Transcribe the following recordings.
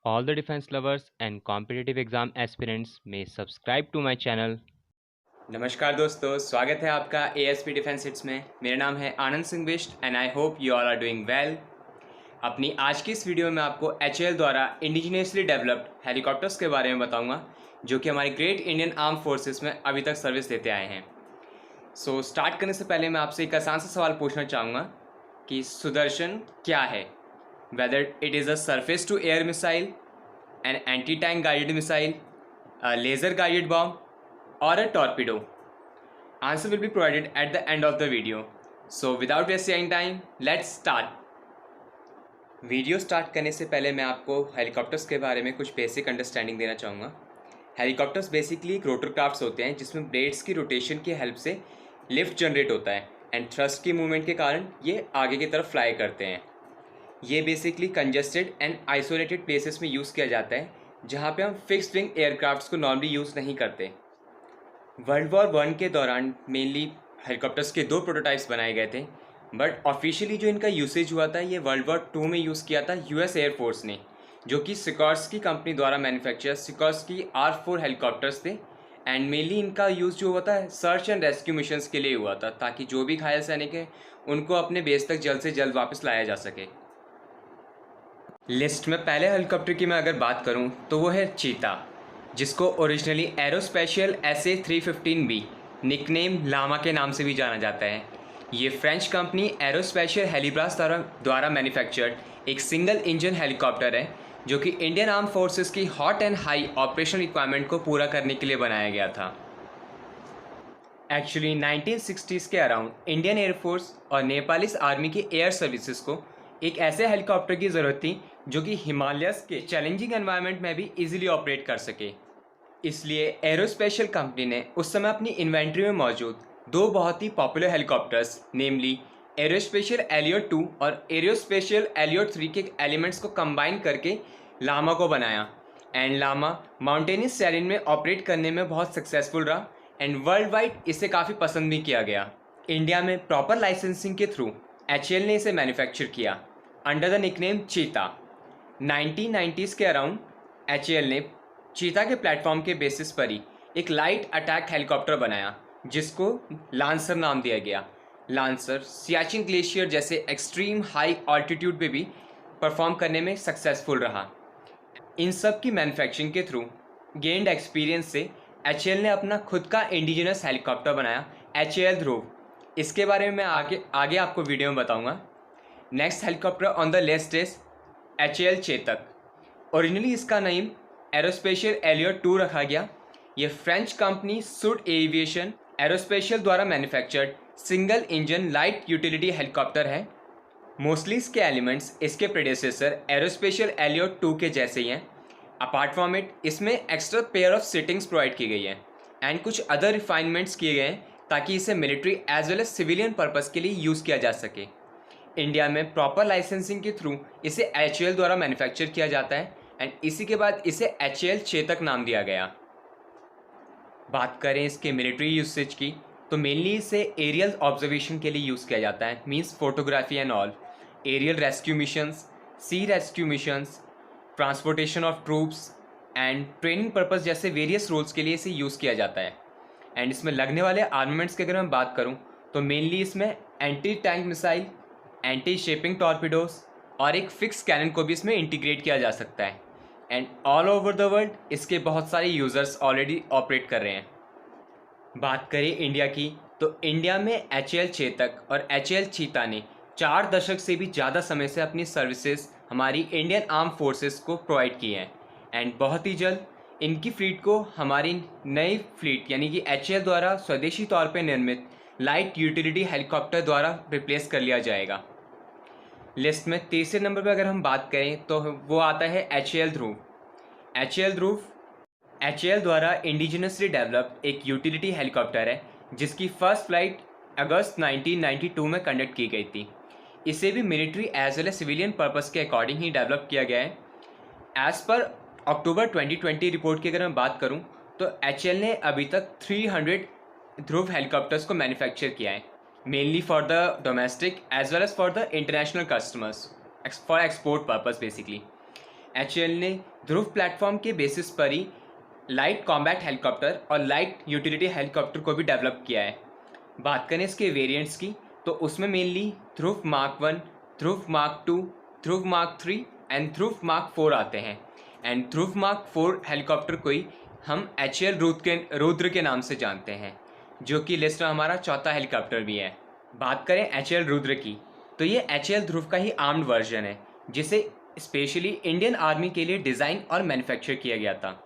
All the defense lovers and competitive exam aspirants may subscribe to my channel. नमस्कार दोस्तों, स्वागत है आपका ASP डिफेंस हिट्स में। मेरा नाम है Anand Singh Bisht and I hope you all are doing well. अपनी आज की इस वीडियो में आपको HAL द्वारा इंडिजिनियसली डेवलप्ड हेलीकॉप्टर्स के बारे में बताऊंगा जो कि हमारी ग्रेट इंडियन आर्म फोर्सेस में अभी तक सर्विस देते आए हैं। सो स्टार्ट करने से पहले मैं आपसे एक आसान सा सवाल पूछना चाहूँगा कि सुदर्शन क्या है। Whether it is a surface to air missile, an anti tank guided missile, a laser guided bomb or a torpedo. Answer will be provided at the end of the video. So without wasting time, let's start. Video start करने से पहले मैं आपको helicopters के बारे में कुछ basic understanding देना चाहूँगा। हेलीकॉप्टर्स बेसिकली एक रोटर क्राफ्ट्स होते हैं जिसमें ब्लेड्स की रोटेशन की हेल्प से लिफ्ट जनरेट होता है एंड थ्रस्ट की मूवमेंट के कारण ये आगे की तरफ फ्लाई करते हैं। ये basically congested and isolated places में यूज़ किया जाता है जहाँ पे हम फिक्स्ड विंग एयरक्राफ्ट्स को नॉर्मली यूज़ नहीं करते। वर्ल्ड वॉर 1 के दौरान मेनली हेलीकॉप्टर्स के 2 प्रोटोटाइप्स बनाए गए थे, बट ऑफिशियली जो इनका यूसेज हुआ था ये वर्ल्ड वॉर 2 में यूज़ किया था US एयरफोर्स ने, जो कि सिकॉर्स्की कंपनी द्वारा मैन्युफैक्चर सिकॉर्स्की R4 हेलीकॉप्टर्स थे। एंड मेनली इनका यूज़ जो हुआ था सर्च एंड रेस्क्यू मिशंस के लिए हुआ था, ताकि जो भी घायल सैनिक हैं उनको अपने बेस तक जल्द से जल्द वापस लाया जा सके। लिस्ट में पहले हेलीकॉप्टर की मैं अगर बात करूं तो वो है चीता, जिसको ओरिजिनली एरोस्पेशियल SA-315B निकनेम लामा के नाम से भी जाना जाता है। ये फ्रेंच कंपनी एरोस्पेशियल हेलीब्रास द्वारा मैन्युफैक्चर्ड एक सिंगल इंजन हेलीकॉप्टर है जो कि इंडियन आर्म फोर्सेस की hot and high operation requirement को पूरा करने के लिए बनाया गया था। एक्चुअली 1960s के अराउंड इंडियन एयरफोर्स और नेपालीस आर्मी की एयर सर्विसेज को एक ऐसे हेलीकॉप्टर की ज़रूरत थी जो कि हिमालयस के चैलेंजिंग एनवायरनमेंट में भी इजीली ऑपरेट कर सके। इसलिए एरोस्पेशियल कंपनी ने उस समय अपनी इन्वेंट्री में मौजूद 2 बहुत ही पॉपुलर हेलीकॉप्टर्स नेमली एरोस्पेशियल एलियोट 2 और एरोस्पेशियल एलियोट 3 के एलिमेंट्स को कंबाइन करके लामा को बनाया। एंड लामा माउंटेनियस टेरेन में ऑपरेट करने में बहुत सक्सेसफुल रहा एंड वर्ल्ड वाइड इसे काफ़ी पसंद भी किया गया। इंडिया में प्रॉपर लाइसेंसिंग के थ्रू HAL ने इसे मैन्युफैक्चर किया अंडर द निकनेम चीता। 1990s के अराउंड HAL ने चीता के प्लेटफॉर्म के बेसिस पर ही एक लाइट अटैक हेलीकॉप्टर बनाया जिसको लांसर नाम दिया गया। लांसर सियाचिन ग्लेशियर जैसे एक्सट्रीम हाई ऑल्टीट्यूड पे भी परफॉर्म करने में सक्सेसफुल रहा। इन सब की मैन्युफैक्चरिंग के थ्रू गेन्ड एक्सपीरियंस से HAL ने अपना खुद का इंडिजिनस हेलीकॉप्टर बनाया HAL ध्रुव। इसके बारे में मैं आगे आपको वीडियो में बताऊंगा। Next helicopter on the list is HAL Chetak. Originally इसका नेम एरोस्पेशियल एलियोट 2 रखा गया। ये फ्रेंच कंपनी सुड एविएशन एरोस्पेशियल द्वारा manufactured single engine light utility helicopter है। मोस्टली इसके एलिमेंट्स इसके प्रेडेसेसर एरोस्पेशियल एलियोट 2 के जैसे ही हैं। अपार्ट फ्रॉम इट इसमें extra pair of sittings provide की गई हैं एंड कुछ अदर रिफाइनमेंट्स किए गए हैं ताकि इसे military as well as civilian purpose के लिए यूज़ किया जा सके। इंडिया में प्रॉपर लाइसेंसिंग के थ्रू इसे HAL द्वारा मैन्युफैक्चर किया जाता है एंड इसी के बाद इसे HAL चेतक नाम दिया गया। बात करें इसके मिलिट्री यूसेज की तो मेनली इसे एरियल ऑब्जर्वेशन के लिए यूज़ किया जाता है, means photography and all, aerial rescue missions, sea rescue missions, transportation of troops and training purpose जैसे वेरियस रोल्स के लिए इसे यूज़ किया जाता है। एंड इसमें लगने वाले आर्मामेंट्स की अगर मैं बात करूँ तो मेनली इसमें anti tank missile, anti shaping torpedoes और एक फिक्स कैनन को भी इसमें इंटीग्रेट किया जा सकता है। And all over the world इसके बहुत सारे यूज़र्स ऑलरेडी ऑपरेट कर रहे हैं। बात करें इंडिया की तो इंडिया में HAL चेतक और HAL चीता ने 4 दशक से भी ज़्यादा समय से अपनी सर्विसेज हमारी इंडियन आर्म फोर्सेस को प्रोवाइड की हैं एंड बहुत ही जल्द इनकी फ्लीट को हमारी नई फ्लीट यानी कि HAL द्वारा स्वदेशी तौर पर निर्मित लाइट यूटिलिटी हेलीकॉप्टर द्वारा रिप्लेस कर लिया जाएगा। लिस्ट में तीसरे नंबर पर अगर हम बात करें तो वो आता है HAL ध्रुव। HAL ध्रुव HAL द्वारा इंडिजिनसली डेवलप्ड एक यूटिलिटी हेलीकॉप्टर है जिसकी फर्स्ट फ्लाइट अगस्त 1992 में कंडक्ट की गई थी। इसे भी military as well as civilian purpose के अकॉर्डिंग ही डेवलप किया गया है। एज़ पर अक्टूबर 2020 रिपोर्ट की अगर मैं बात करूं तो HAL ने अभी तक 300 ध्रुव हेलीकॉप्टर्स को मैन्युफैक्चर किया है, mainly for the domestic as well as for the international customers for export purpose basically. HAL ने ध्रुव प्लेटफॉर्म के बेसिस पर ही लाइट कॉम्बैट हेलीकॉप्टर और लाइट यूटिलिटी हेलीकॉप्टर को भी डेवलप किया है। बात करें इसके वेरिएंट्स की तो उसमें mainly Dhruv mark 1, Dhruv mark 2, Dhruv mark 3 and Dhruv mark 4 आते हैं। एंड ध्रुव मार्क 4 हेलीकॉप्टर को ही हम एचएएल रुद्र के नाम से जानते हैं, जो कि लिस्ट में हमारा चौथा हेलीकॉप्टर भी है। बात करें एचएएल रुद्र की तो ये एचएएल ध्रुव का ही आर्म्ड वर्जन है, जिसे स्पेशली इंडियन आर्मी के लिए डिज़ाइन और मैन्युफैक्चर किया गया था।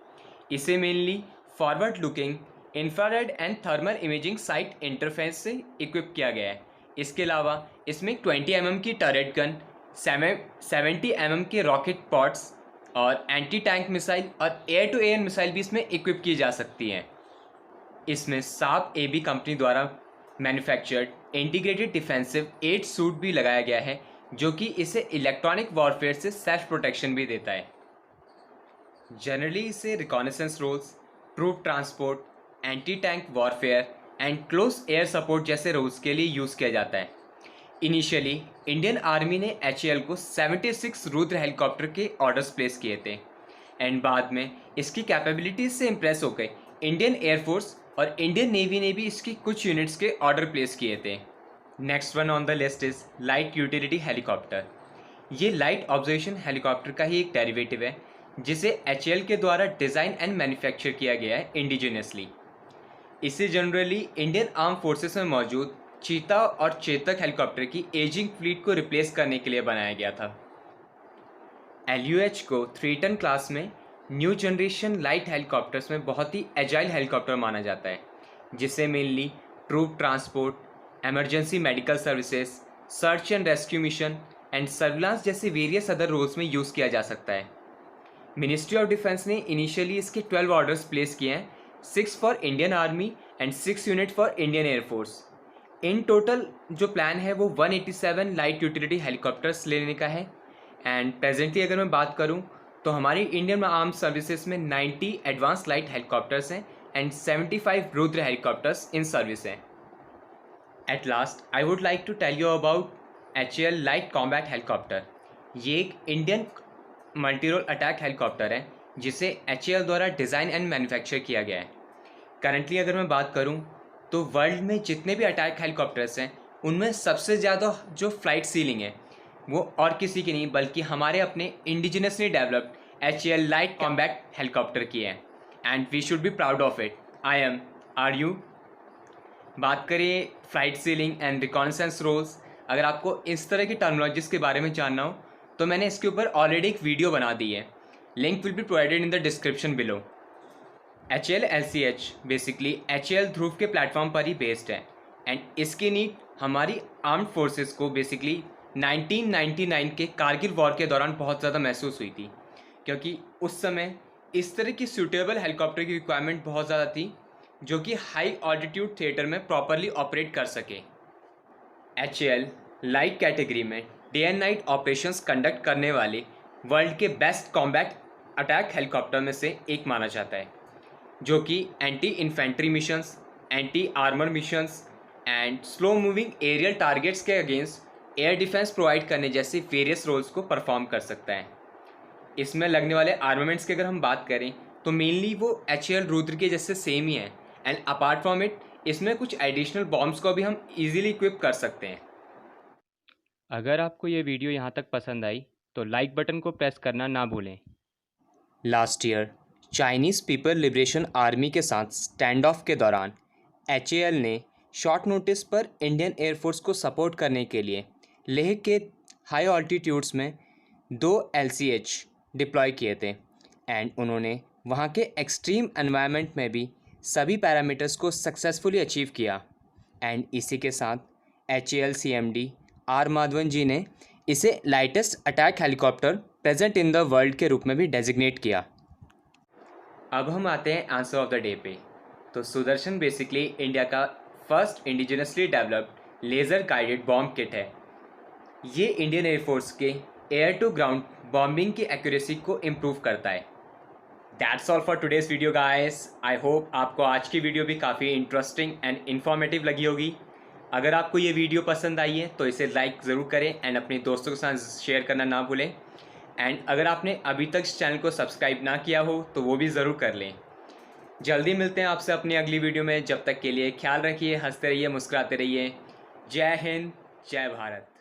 इसे mainly forward looking infrared and thermal imaging site interface से इक्विप किया गया है। इसके अलावा इसमें 20 mm की टरेट गन, 70 mm के रॉकेट पॉड्स और एंटी टैंक मिसाइल और एयर टू एयर मिसाइल भी इसमें इक्विप की जा सकती हैं। इसमें साब एबी कंपनी द्वारा मैन्युफैक्चर्ड इंटीग्रेटेड डिफेंसिव 8 सूट भी लगाया गया है, जो कि इसे इलेक्ट्रॉनिक वॉरफेयर से सेल्फ प्रोटेक्शन भी देता है। जनरली इसे reconnaissance roles, troop transport, anti tank warfare and close air support जैसे रोल्स के लिए यूज़ किया जाता है। इनिशियली इंडियन आर्मी ने एचएएल को 76 रुद्र हेलीकॉप्टर के ऑर्डर्स प्लेस किए थे एंड बाद में इसकी कैपेबिलिटीज से इम्प्रेस होकर इंडियन एयरफोर्स और इंडियन नेवी ने भी इसकी कुछ यूनिट्स के ऑर्डर प्लेस किए थे। Next one on the list is light utility helicopter. ये लाइट ऑब्जर्वेशन हेलीकॉप्टर का ही एक डेरिवेटिव है, जिसे एचएएल के द्वारा डिज़ाइन एंड मैन्युफैक्चर किया गया है इंडिजिनियसली। इसे जनरली इंडियन आर्म फोर्सेस में मौजूद चीता और चेतक हेलीकॉप्टर की एजिंग फ्लीट को रिप्लेस करने के लिए बनाया गया था। एलयूएच को 3 टन क्लास में न्यू जनरेशन लाइट हेलीकॉप्टर्स में बहुत ही एजाइल हेलीकॉप्टर माना जाता है, जिसे mainly troop transport, emergency medical services, search and rescue mission and surveillance जैसे वेरियस अदर रोल्स में यूज़ किया जा सकता है। मिनिस्ट्री ऑफ डिफेंस ने इनिशियली इसके 12 ऑर्डर्स प्लेस किए हैं, 6 for Indian army and 6 unit for Indian air force. In total जो प्लान है वो 187 लाइट यूटिलिटी हेलीकॉप्टर्स लेने का है। एंड प्रेजेंटली अगर मैं बात करूं तो हमारी इंडियन आर्म सर्विसेज में 90 एडवांस लाइट हेलीकॉप्टर्स हैं and 75 Rudra helicopters in service हैं। At last I would like to tell you about HAL light combat helicopter. ये एक Indian multi role attack helicopter है, जिसे एचएएल द्वारा डिज़ाइन एंड मैन्युफैक्चर किया गया है। करंटली अगर मैं बात करूं तो वर्ल्ड में जितने भी अटैक हेलीकॉप्टर्स हैं उनमें सबसे ज़्यादा जो फ्लाइट सीलिंग है वो और किसी की नहीं बल्कि हमारे अपने indigenously developed HAL light combat helicopter की है and we should be proud of it. I am, are you? बात करें flight ceiling and reconnaissance roles, अगर आपको इस तरह की टर्मिनोलॉजीज़ के बारे में जानना हो तो मैंने इसके ऊपर ऑलरेडी एक वीडियो बना दी है, link will be provided in the description below. HAL LCH basically HAL Dhruv के प्लेटफॉर्म पर ही बेस्ड है एंड इसकी नीड हमारी आर्म्ड फोर्सेस को बेसिकली 1999 के कारगिल वॉर के दौरान बहुत ज़्यादा महसूस हुई थी, क्योंकि उस समय इस तरह की सूटेबल हेलीकॉप्टर की रिक्वायरमेंट बहुत ज़्यादा थी जो कि हाई ऑल्टीट्यूड थिएटर में प्रॉपरली ऑपरेट कर सके। एचएएल लाइट कैटेगरी में day and night operations conduct करने वाले वर्ल्ड के बेस्ट कॉम्बैट अटैक हेलीकॉप्टर में से एक माना जाता है, जो कि anti infantry missions, anti armour missions and slow moving aerial targets के अगेंस्ट एयर डिफेंस प्रोवाइड करने जैसे वेरियस रोल्स को परफॉर्म कर सकता है। इसमें लगने वाले आर्मामेंट्स की अगर हम बात करें तो मेनली वो एचएएल रुद्र के जैसे सेम ही हैं एंड अपार्ट फ्रॉम इट इसमें कुछ एडिशनल बॉम्ब्स को भी हम इजीली इक्विप कर सकते हैं। अगर आपको ये वीडियो यहाँ तक पसंद आई तो लाइक बटन को प्रेस करना ना भूलें। Last year Chinese people liberation army के साथ स्टैंड ऑफ के दौरान एचएएल ने शॉर्ट नोटिस पर इंडियन एयरफोर्स को सपोर्ट करने के लिए लेह के हाई ऑल्टीट्यूड्स में 2 एलसीएच डिप्लॉय किए थे एंड उन्होंने वहाँ के एक्सट्रीम एनवायरनमेंट में भी सभी पैरामीटर्स को सक्सेसफुली अचीव किया एंड इसी के साथ एचएएल सीएमडी आर माधवन जी ने इसे lightest attack helicopter present in the world के रूप में भी डेजिग्नेट किया। अब हम आते हैं आंसर ऑफ द डे पे। तो सुदर्शन बेसिकली इंडिया का first indigenously developed laser guided bomb kit है। ये इंडियन एयरफोर्स के एयर टू ग्राउंड बॉम्बिंग की एक्यूरेसी को इम्प्रूव करता है। That's all for today's video guys. I hope आपको आज की वीडियो भी काफ़ी इंटरेस्टिंग एंड इन्फॉर्मेटिव लगी होगी। अगर आपको ये वीडियो पसंद आई है तो इसे लाइक ज़रूर करें एंड अपने दोस्तों के साथ शेयर करना ना भूलें। एंड अगर आपने अभी तक इस चैनल को सब्सक्राइब ना किया हो तो वो भी ज़रूर कर लें। जल्दी मिलते हैं आपसे अपनी अगली वीडियो में। जब तक के लिए ख्याल रखिए, हंसते रहिए, मुस्कुराते रहिए। जय हिंद, जय भारत।